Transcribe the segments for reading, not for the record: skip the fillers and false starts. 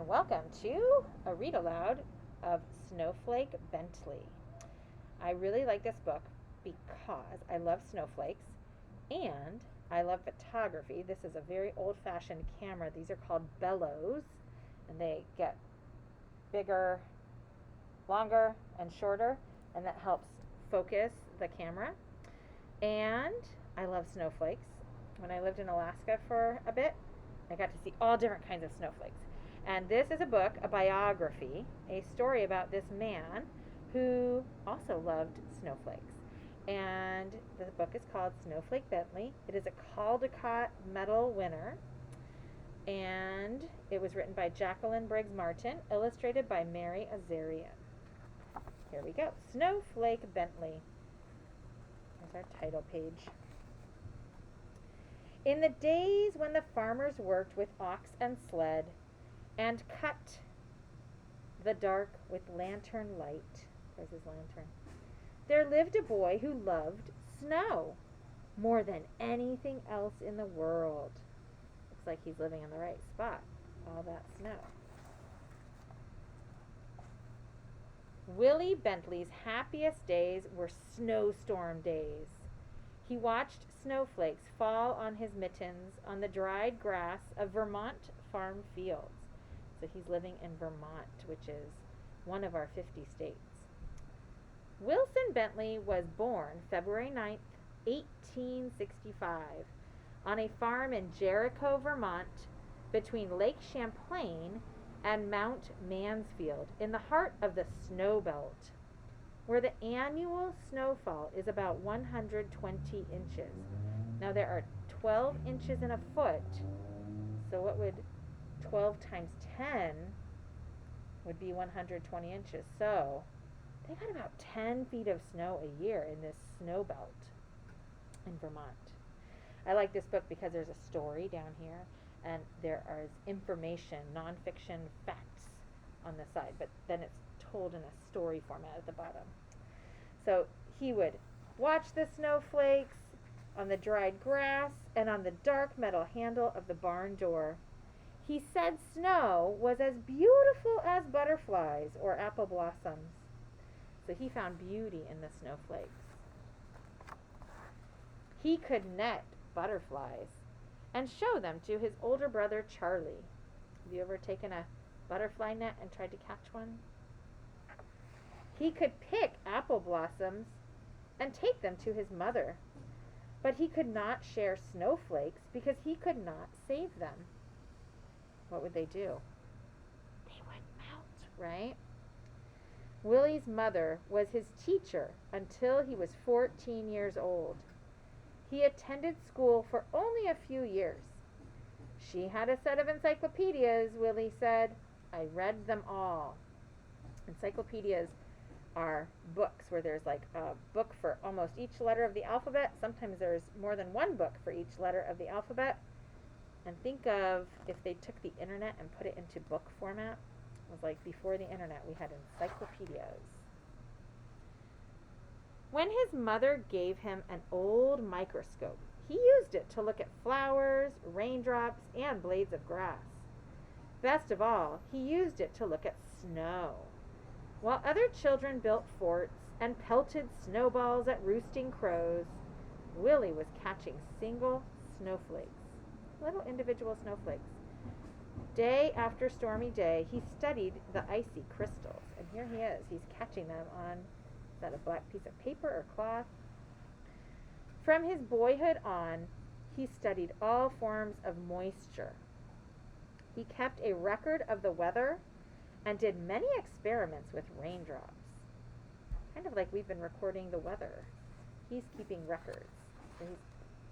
and welcome to a read aloud of Snowflake Bentley. I really like this book because I love snowflakes and I love photography. This is a very old-fashioned camera. These are called bellows, and they get bigger, longer, and shorter, and that helps focus the camera. And I love snowflakes. When I lived in Alaska for a bit, I got to see all different kinds of snowflakes. And this is a book, a biography, a story about this man who also loved snowflakes. And the book is called Snowflake Bentley. It is a Caldecott Medal winner. And it was written by Jacqueline Briggs Martin, illustrated by Mary Azarian. Here we go. Snowflake Bentley. There's our title page. In the days when the farmers worked with ox and sled and cut the dark with lantern light, there's his lantern, there lived a boy who loved snow more than anything else in the world. Looks like he's living in the right spot. All that snow. Willie Bentley's happiest days were snowstorm days. He watched snowflakes fall on his mittens on the dried grass of Vermont farm fields. So he's living in Vermont, which is one of our 50 states. Wilson Bentley was born February 9th, 1865, on a farm in Jericho, Vermont, between Lake Champlain and Mount Mansfield, in the heart of the snow belt, where the annual snowfall is about 120 inches. Now there are 12 inches in a foot, so what would 12 times 10 would be 120 inches. So they got about 10 feet of snow a year in this snow belt in Vermont. I like this book because there's a story down here, and there is information, nonfiction facts on the side, but then it's told in a story format at the bottom. So he would watch the snowflakes on the dried grass and on the dark metal handle of the barn door. He said snow was as beautiful as butterflies or apple blossoms. So he found beauty in the snowflakes. He could net butterflies and show them to his older brother Charlie. Have you ever taken a butterfly net and tried to catch one? He could pick apple blossoms and take them to his mother, but he could not share snowflakes because he could not save them. What would they do? They would melt, right? Willie's mother was his teacher until he was 14 years old. He attended school for only a few years. She had a set of encyclopedias, Willie said. I read them all. Encyclopedias are books where there's like a book for almost each letter of the alphabet. Sometimes there's more than one book for each letter of the alphabet. And think of if they took the internet and put it into book format. It was like before the internet, we had encyclopedias. When his mother gave him an old microscope, he used it to look at flowers, raindrops, and blades of grass. Best of all, he used it to look at snow. While other children built forts and pelted snowballs at roosting crows, Willie was catching single snowflakes, little individual snowflakes. Day after stormy day, he studied the icy crystals. And here he is. He's catching them on, is that a black piece of paper or cloth? From his boyhood on, he studied all forms of moisture. He kept a record of the weather and did many experiments with raindrops. Kind of like we've been recording the weather. He's keeping records. So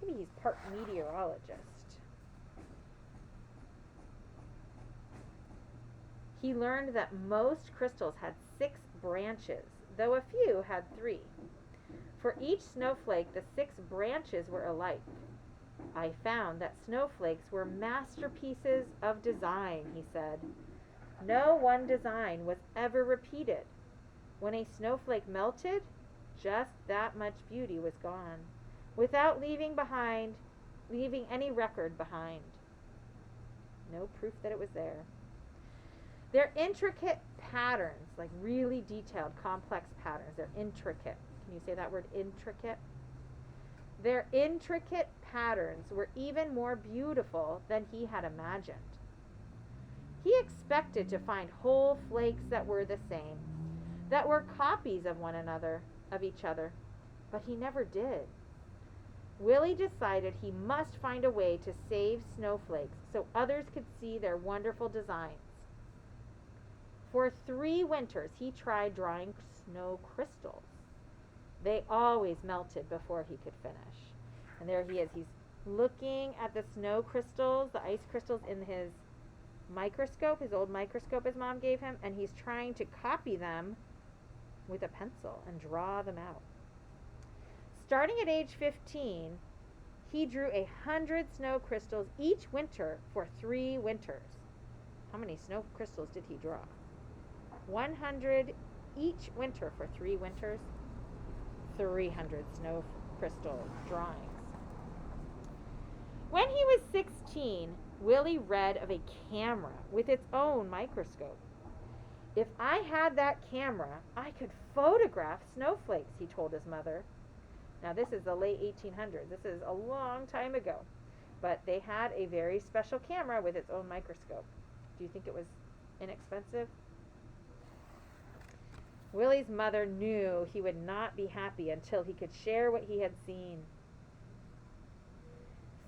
maybe he's part meteorologist. He learned that most crystals had 6 branches, though a few had 3. For each snowflake, the 6 branches were alike. I found that snowflakes were masterpieces of design, he said. No one design was ever repeated. When a snowflake melted, just that much beauty was gone, without leaving any record behind. No proof that it was there. They're intricate patterns, like really detailed, complex patterns. They're intricate. Can you say that word, intricate? Their intricate patterns were even more beautiful than he had imagined. He expected to find whole flakes that were the same, that were copies of one another, of each other, but he never did. Willie decided he must find a way to save snowflakes so others could see their wonderful designs. For 3 winters, he tried drawing snow crystals. They always melted before he could finish. And there he is. He's looking at the snow crystals, the ice crystals in his microscope, his old microscope his mom gave him, and he's trying to copy them with a pencil and draw them out. Starting at age 15, he drew 100 snow crystals each winter for 3 winters. How many snow crystals did he draw? 100 each winter for 3 winters. 300 snow crystal drawings. When he was 16, Willie read of a camera with its own microscope. If I had that camera, I could photograph snowflakes, he told his mother. Now, this is the late 1800s. This is a long time ago. But they had a very special camera with its own microscope. Do you think it was inexpensive? Willie's mother knew he would not be happy until he could share what he had seen.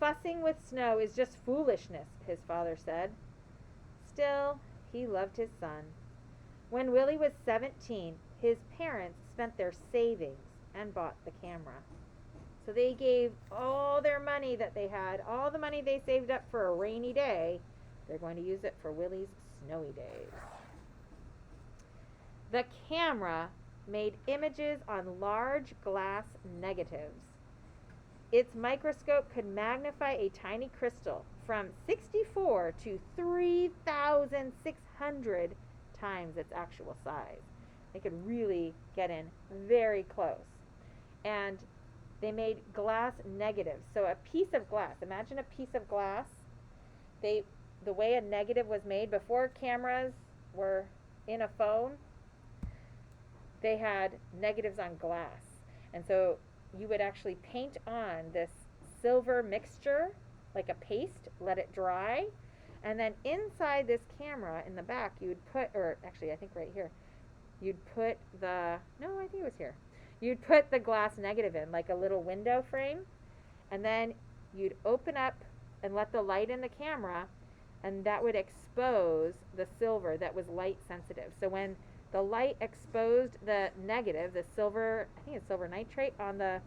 Fussing with snow is just foolishness, his father said. Still, he loved his son. When Willie was 17, his parents spent their savings and bought the camera. So they gave all their money that they had, all the money they saved up for a rainy day, they're going to use it for Willie's snowy days. The camera made images on large glass negatives. Its microscope could magnify a tiny crystal from 64 to 3,600 times its actual size. They could really get in very close. And they made glass negatives. So a piece of glass, imagine a piece of glass. The way a negative was made before cameras were in a phone, they had negatives on glass. And so you would actually paint on this silver mixture, like a paste, let it dry, and then inside this camera in the back you would put, or actually I think right here, you'd put the glass negative in, like a little window frame, and then you'd open up and let the light in the camera, and that would expose the silver that was light sensitive. So when the light exposed the negative, the silver, I think it's silver nitrate on the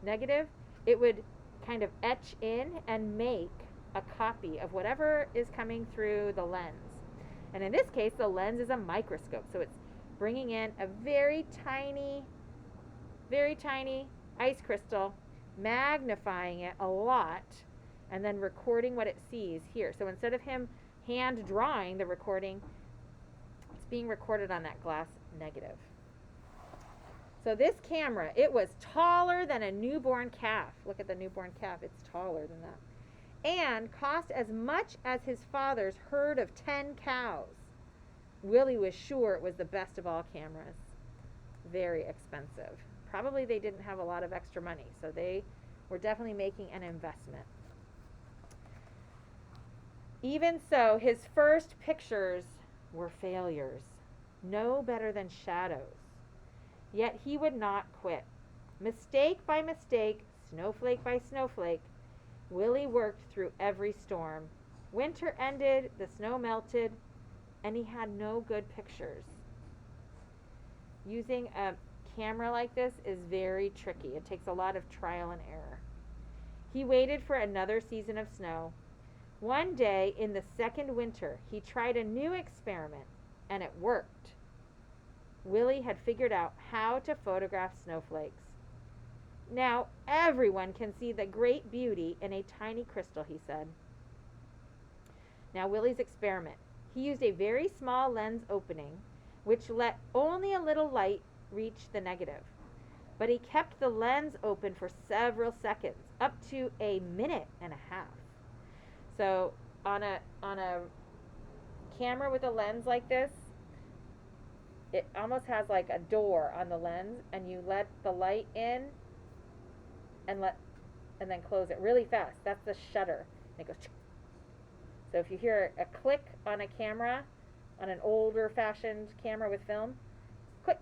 negative, it would kind of etch in and make a copy of whatever is coming through the lens. And in this case, the lens is a microscope, so it's bringing in a very tiny ice crystal, magnifying it a lot, and then recording what it sees here. So instead of him hand drawing the recording, it's being recorded on that glass negative. So this camera, it was taller than a newborn calf. Look at the newborn calf, it's taller than that. And cost as much as his father's herd of 10 cows. Willie was sure it was the best of all cameras. Very expensive. Probably they didn't have a lot of extra money, so they were definitely making an investment. Even so, his first pictures were failures, no better than shadows. Yet he would not quit. Mistake by mistake, snowflake by snowflake, Willie worked through every storm. Winter ended, the snow melted, and he had no good pictures. Using a camera like this is very tricky. It takes a lot of trial and error. He waited for another season of snow. One day in the second winter, he tried a new experiment, and it worked. Willie had figured out how to photograph snowflakes. Now everyone can see the great beauty in a tiny crystal, he said. Now Willie's experiment. He used a very small lens opening, which let only a little light reach the negative. But he kept the lens open for several seconds, up to a minute and a half. So on a camera with a lens like this, it almost has like a door on the lens, and you let the light in and then close it really fast. That's the shutter. And it goes. So if you hear a click on a camera, on an older fashioned camera with film, click,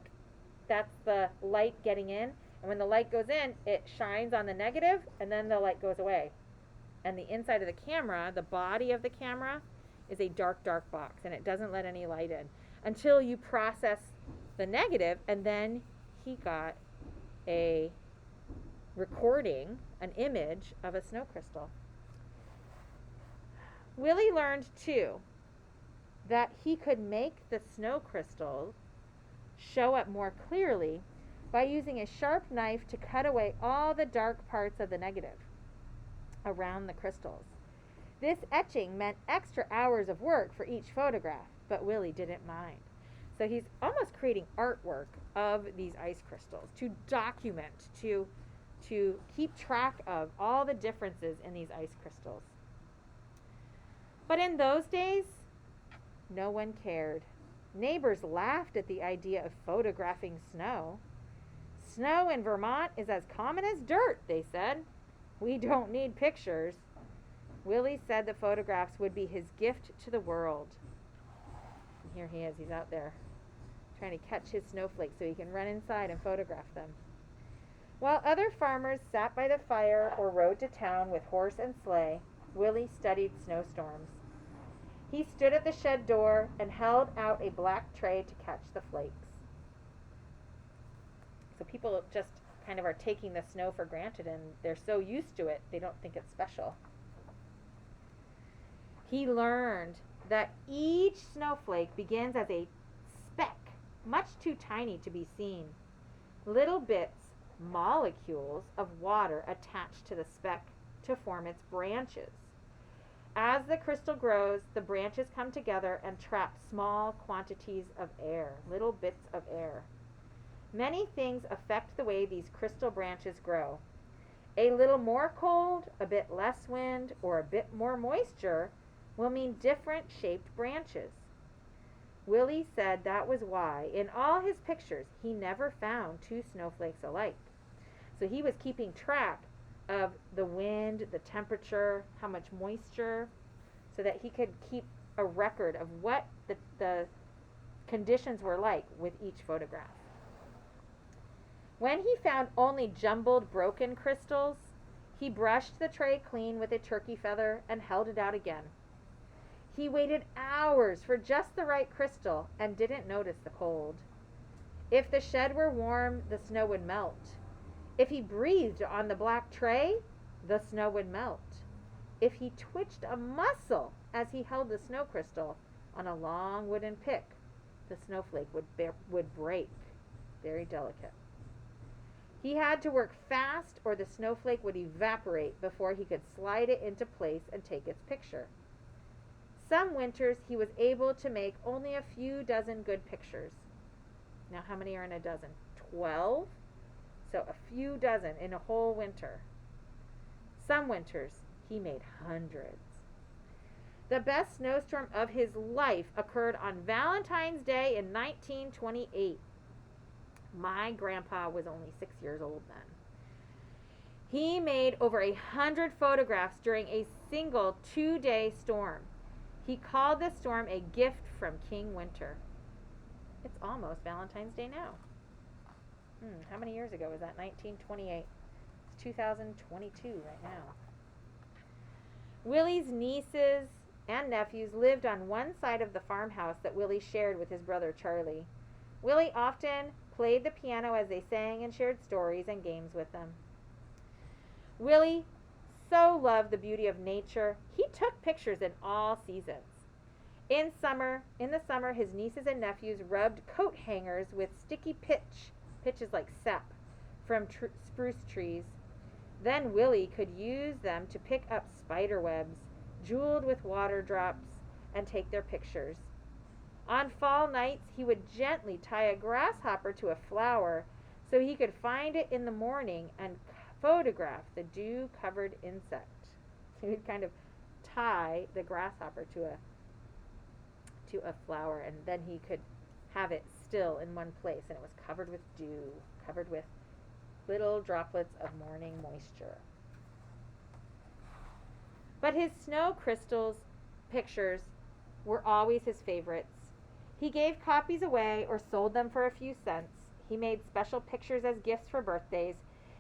that's the light getting in. And when the light goes in, it shines on the negative, and then the light goes away. And the inside of the camera, the body of the camera, is a dark, dark box, and it doesn't let any light in until you process the negative. And then he got a recording, an image of a snow crystal. Willie learned, too, that he could make the snow crystals show up more clearly by using a sharp knife to cut away all the dark parts of the negative around the crystals. This etching meant extra hours of work for each photograph, but Willie didn't mind. So he's almost creating artwork of these ice crystals to document, to keep track of all the differences in these ice crystals. But in those days, no one cared. Neighbors laughed at the idea of photographing snow. Snow in Vermont is as common as dirt, they said. We don't need pictures. Willie said the photographs would be his gift to the world. And here he is, he's out there trying to catch his snowflakes so he can run inside and photograph them. While other farmers sat by the fire or rode to town with horse and sleigh, Willie studied snowstorms. He stood at the shed door and held out a black tray to catch the flakes. So people just kind of are taking the snow for granted, and they're so used to it, they don't think it's special. He learned that each snowflake begins as a speck, much too tiny to be seen. Little bits, molecules of water attached to the speck to form its branches. As the crystal grows, the branches come together and trap small quantities of air, little bits of air. Many things affect the way these crystal branches grow. A little more cold, a bit less wind, or a bit more moisture will mean different shaped branches. Willie said that was why, in all his pictures, he never found two snowflakes alike. So he was keeping track of the wind, the temperature, how much moisture, so that he could keep a record of what the conditions were like with each photograph. When he found only jumbled, broken crystals, he brushed the tray clean with a turkey feather and held it out again. He waited hours for just the right crystal and didn't notice the cold. If the shed were warm, the snow would melt. If he breathed on the black tray, the snow would melt. If he twitched a muscle as he held the snow crystal on a long wooden pick, the snowflake would break. Very delicate. He had to work fast or the snowflake would evaporate before he could slide it into place and take its picture. Some winters he was able to make only a few dozen good pictures. Now how many are in a dozen? 12? So a few dozen in a whole winter. Some winters he made hundreds. The best snowstorm of his life occurred on Valentine's Day in 1928. My grandpa was only 6 years old then. He made over 100 photographs during a single 2-day storm. He called this storm a gift from King Winter. It's almost Valentine's Day now. How many years ago was that? 1928. It's 2022 right now. Willie's nieces and nephews lived on one side of the farmhouse that Willie shared with his brother Charlie. Willie often played the piano as they sang and shared stories and games with them. Willie so loved the beauty of nature, he took pictures in all seasons. In the summer, his nieces and nephews rubbed coat hangers with sticky pitch is like sap, from spruce trees. Then Willie could use them to pick up spider webs, jeweled with water drops, and take their pictures. On fall nights, he would gently tie a grasshopper to a flower so he could find it in the morning and photograph the dew-covered insect. He would kind of tie the grasshopper to into a flower, and then he could have it still in one place, and it was covered with dew, covered with little droplets of morning moisture. But his snow crystals pictures were always his favorites. He gave copies away or sold them for a few cents. He made special pictures as gifts for birthdays.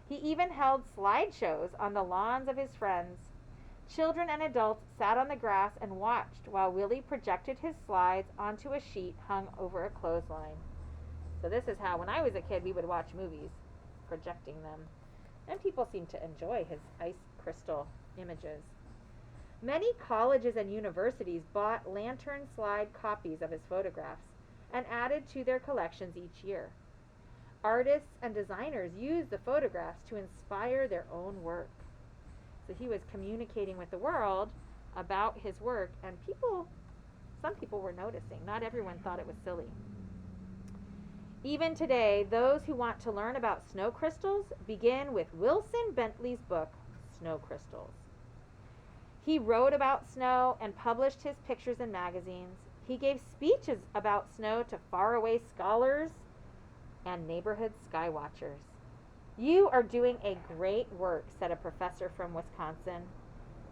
He even held slideshows on the lawns of his friends. Children and adults sat on the grass and watched while Willie projected his slides onto a sheet hung over a clothesline. So this is how, when I was a kid, we would watch movies, projecting them. And people seemed to enjoy his ice crystal images. Many colleges and universities bought lantern slide copies of his photographs and added to their collections each year. Artists and designers used the photographs to inspire their own work. So he was communicating with the world about his work, and some people were noticing. Not everyone thought it was silly. Even today, those who want to learn about snow crystals begin with Wilson Bentley's book, Snow Crystals. He wrote about snow and published his pictures in magazines. He gave speeches about snow to faraway scholars and neighborhood sky watchers. "You are doing a great work," said a professor from Wisconsin.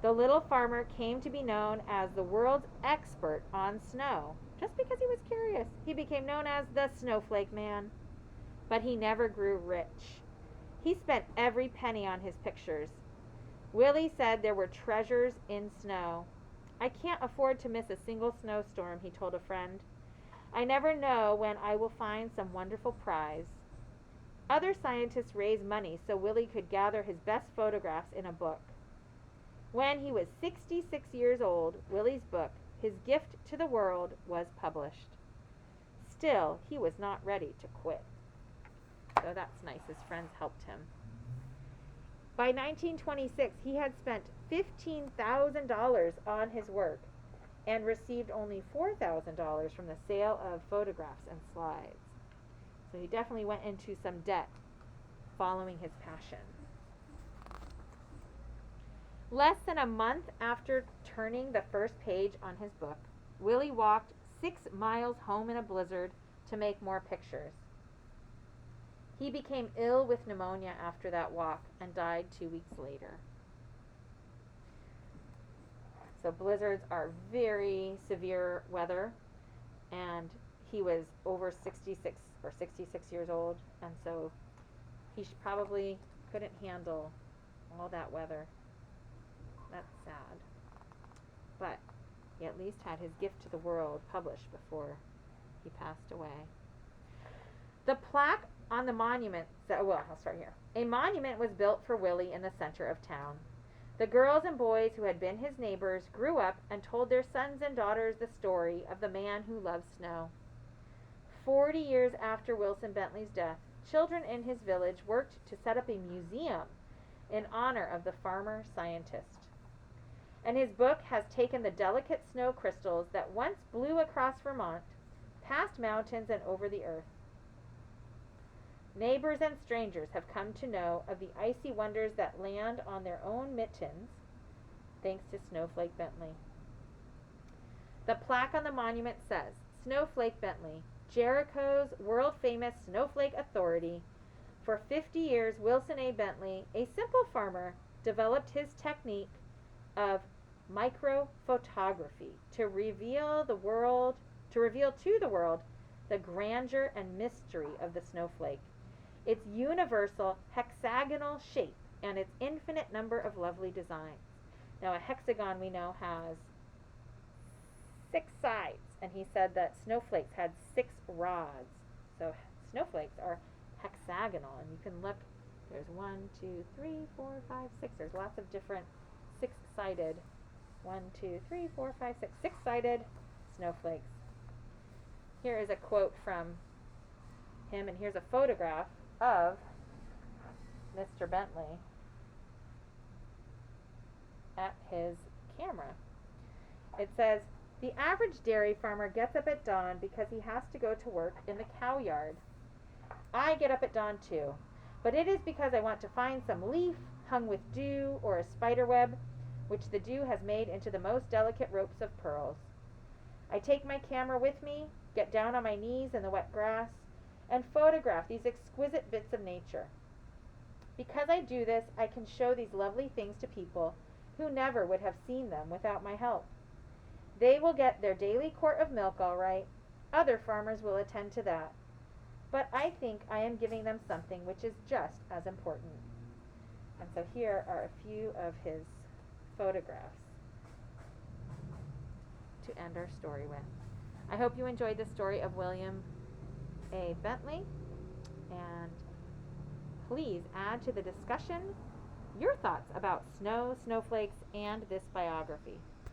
The little farmer came to be known as the world's expert on snow. Just because he was curious, he became known as the Snowflake Man. But he never grew rich. He spent every penny on his pictures. Willie said there were treasures in snow. "I can't afford to miss a single snowstorm," he told a friend. "I never know when I will find some wonderful prize." Other scientists raised money so Willie could gather his best photographs in a book. When he was 66 years old, Willie's book, His Gift to the World, was published. Still, he was not ready to quit. So that's nice. His friends helped him. By 1926, he had spent $15,000 on his work and received only $4,000 from the sale of photographs and slides. So he definitely went into some debt following his passion. Less than a month after turning the first page on his book, Willie walked 6 miles home in a blizzard to make more pictures. He became ill with pneumonia after that walk and died 2 weeks later. So blizzards are very severe weather, and he was over 66 years old, and so he probably couldn't handle all that weather. That's sad. But he at least had his gift to the world published before he passed away. The plaque on the monument, I'll start here. A monument was built for Willie in the center of town. The girls and boys who had been his neighbors grew up and told their sons and daughters the story of the man who loved snow. 40 years after Wilson Bentley's death, children in his village worked to set up a museum in honor of the farmer scientist. And his book has taken the delicate snow crystals that once blew across Vermont, past mountains and over the earth. Neighbors and strangers have come to know of the icy wonders that land on their own mittens, thanks to Snowflake Bentley. The plaque on the monument says, "Snowflake Bentley, Jericho's world-famous snowflake authority. For 50 years, Wilson A. Bentley, a simple farmer, developed his technique of microphotography to reveal to the world the grandeur and mystery of the snowflake, its universal hexagonal shape, and its infinite number of lovely designs." Now, a hexagon we know has 6 sides, and he said that snowflakes had 6 rods. So snowflakes are hexagonal, and you can look, there's 1, 2, 3, 4, 5, 6. There's lots of different 6-sided, 1, 2, 3, 4, 5, 6, 6-sided snowflakes. Here is a quote from him, and here's a photograph of Mr. Bentley at his camera. It says, "The average dairy farmer gets up at dawn because he has to go to work in the cow yard. I get up at dawn too, but it is because I want to find some leaf hung with dew or a spider web, which the dew has made into the most delicate ropes of pearls. I take my camera with me, get down on my knees in the wet grass, and photograph these exquisite bits of nature. Because I do this, I can show these lovely things to people who never would have seen them without my help. They will get their daily quart of milk all right. Other farmers will attend to that. But I think I am giving them something which is just as important. And so here are a few of his photographs to end our story with. I hope you enjoyed the story of William A. Bentley, and please add to the discussion your thoughts about snow, snowflakes, and this biography.